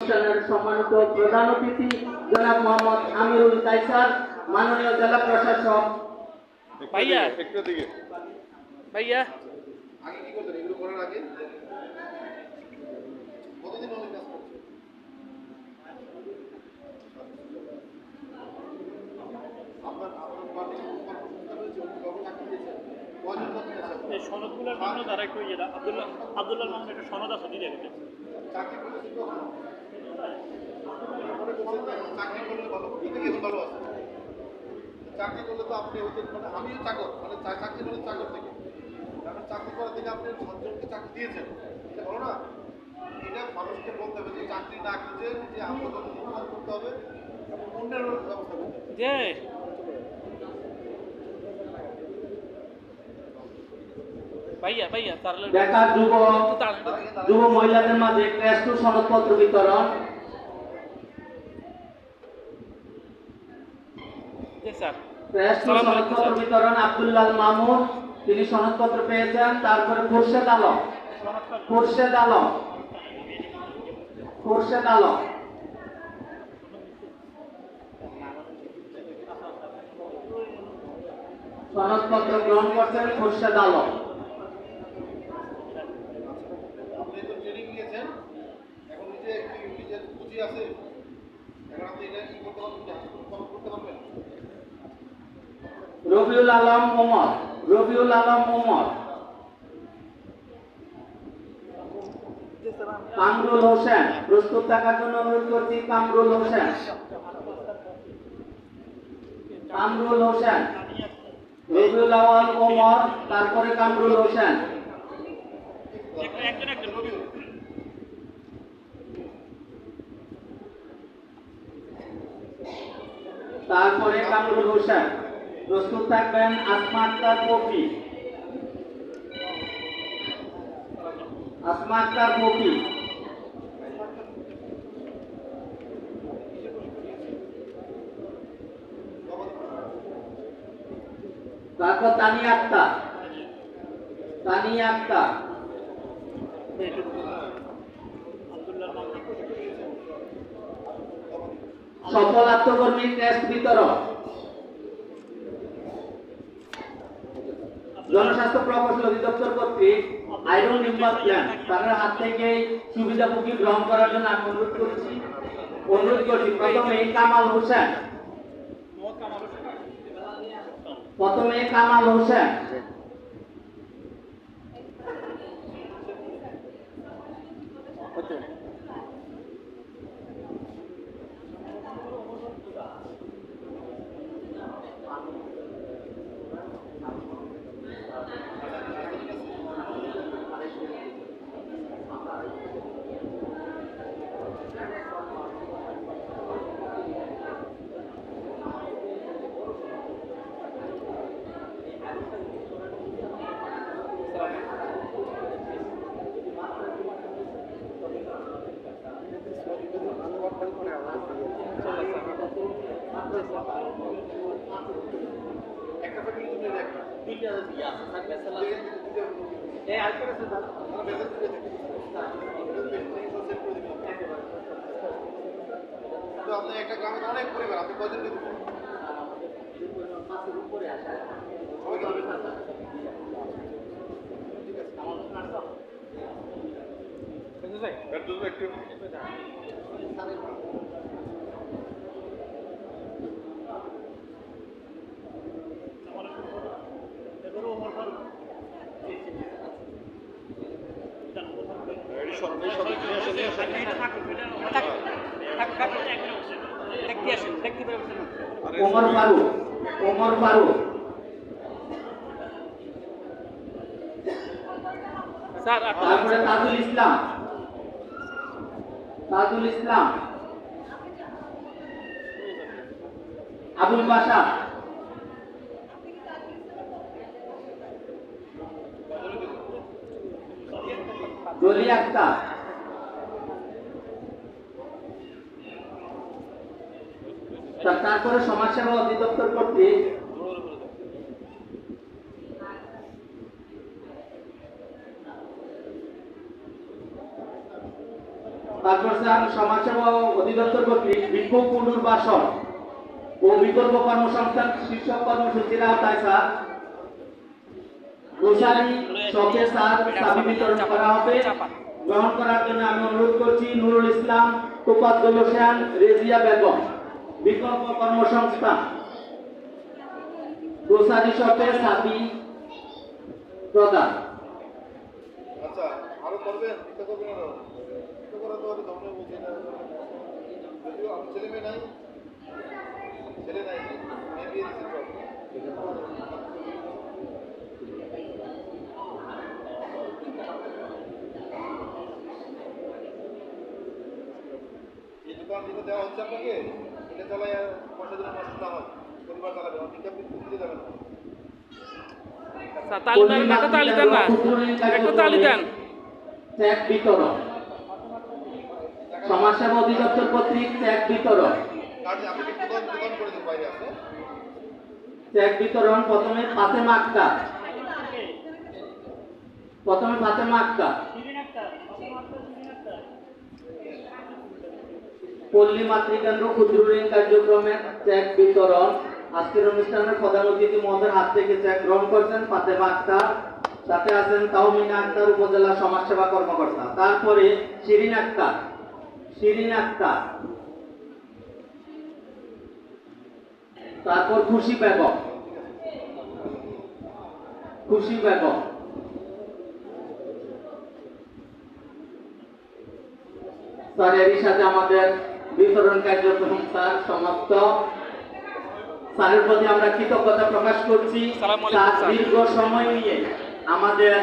অনুষ্ঠানের সম্মানিত প্রধান অতিথি জনাব মোহাম্মদ আমিরুল কায়সার, মাননীয় জেলা প্রশাসক। ভাইয়া ভাইয়া আগে কি করতেন এগুলো করার আগে? কতদিন অনেক কাজ করছেন? আপনার পার্টি কর্মসংস্থান হয়েছে, কখন চাকরি দিয়েছেন? কয়জন চাকরি আছে? এই সনদগুলোর জন্য তারা একটু ইয়ে আব্দুল্লাহ মাহমুদ একটা সনদ আছে দিয়ে রেখেছে। চাকরি করেছেন কখন? মনে করছেন যে চাকরি করলে ভালো, এটা কি এখন ভালো আছে? চাকরি করলে তো আপনি হতেন, মানে আমিও চাকর, মানে চাকরি করলে চাকর থেকে, কারণ চাকরি করা থেকে আপনি 6 জনকে চাকরি দিয়েছেন, এটা ভালো না? এটা মানুষকে বলতে হবে যে চাকরি না খুঁজে যে আমরা যত উন্নয়ন করতে হবে এবং উন্নয়নের ব্যবস্থা করতে হবে। যে ভাইয়া ভাইয়া তাহলে ঢাকা যুব মহিলাদের মাঝে ক্রেস্ট সনদপত্র বিতরণ। জি স্যার। ক্রেস্ট সনদপত্র বিতরণ আব্দুল্লাহ মাহমুদ, তিনি সনদপত্র পেয়েছেন। তারপরে খুরশেদ আলম, খুরশেদ আলম, খুরশেদ আলম, সনদপত্র গ্রহণ করছেন খুরশেদ আলম। আপনি তো ট্রেনিং নিয়েছেন, এখন নিজের পুঁজি আছে, এখন আপনি এটা কি করতে পারবেন না, করতে পারবেন? রবিউল আলম ওমর, রবিউল আলম ওমর, কামরুল হোসেন, প্রস্তুত থাকার জন্য অনুরোধ করছি। কামরুল হোসেন, কামরুল হোসেন, রবিউল আওয়াল ওমর, তারপরে কামরুল হোসেন, একজন একজন রবি তারপরে কামরুল হোসেন। প্রস্তুত থাকবেন আসমা আক্তার পপি, আসমা আক্তার পপি, তারপর তানিয়া আক্তার, তানিয়া আক্তার, সফল আত্মকর্মী টেস্ট বিতরণ। জনস্বাস্থ্য প্রকৌশল অধিদপ্তর কর্তৃক আয়রন রিমুভাল প্ল্যান তাদের হাত থেকে সুবিধাভোগী গ্রহণ করার জন্য আমি অনুরোধ করছি। প্রথমে কামাল হোসেন, প্রথমে কামাল হোসেন, একটা ফ্যামিলি জন্য একটা তো আপনার একটা গ্রামে তো অনেক পরিবার, আপনি কয়জন দিতে পারেন? সবাইকে দিবেন? ঠিক আছে। ওমর ফারুক, ওমর ফারুক, স্যার তারপরে তাজুল ইসলাম, তাজুল ইসলাম, আবুল বাশা, জলি আক্তার, তারপরে সমাজসেবা অধিদপ্তর কর্তৃক তারপর করছেন সমাজসেবা অধিদপ্তর কর্তৃক বিক্ষোভ পুনর্বাসন ও বিকল্প কর্মসংস্থান শীর্ষক কর্মসূচির আওতায় স্যার গোসারি শপে স্যার চাবি বিতরণ করা হবে। গ্রহণ করার জন্য আমি অনুরোধ করছি নুরুল ইসলাম, তোফাজ্জল হোসেন, রেজিয়া বেগম। বিকল্প কর্মসংস্থান গোসারি শপে চাবি প্রদান। আচ্ছা আরো করবেন, চিন্তা করবেন আরো। চিন্তা করা তো আমি ধর্মে বলছি না, যদিও আমার ছেলে মেয়ে নাই, ছেলে নাই, মেয়ে বিয়ে দিচ্ছি তো। এই দোকান যেটা দেওয়া হচ্ছে আপনাকে, এটা চালায় পয়সা দিলে নষ্ট না হয়, পরিবার চালাবে, বিজ্ঞাপন দিতে যাবে না। তালি দেন, একটা তালি দেন না, একটা তালি দেন। চেক বিতরণ সমাজসেবা অধিদপ্তর কর্তৃক চেক বিতরণ। কাজে আপনি কি দোকান দোকান করে দেন বাইরে আছে? চেক বিতরণ প্রথমে ফাতেমা আক্তার, শিরিন আক্তার, শিরিন আক্তার। পল্লী মাতৃকেন্দ্র ক্ষুদ্র ঋণ কার্যক্রমের চেক বিতরণ। আজকের অনুষ্ঠানের প্রধান অতিথি মহোদয়ের হাত থেকে চেক গ্রহণ করছেন ফাতেমা আক্তার, সাথে আছেন তাহমিনা আক্তার, উপজেলা সমাজসেবা কর্মকর্তা। তারপরে শিরিন আক্তার, তারপর খুশি বেগম। স্যার এরই সাথে আমাদের বিতরণ কার্যক্রম স্যার সমাপ্ত। স্যারের প্রতি আমরা কৃতজ্ঞতা প্রকাশ করছি। আসসালামু আলাইকুম স্যার স্যার। দীর্ঘ সময় নিয়ে আমাদের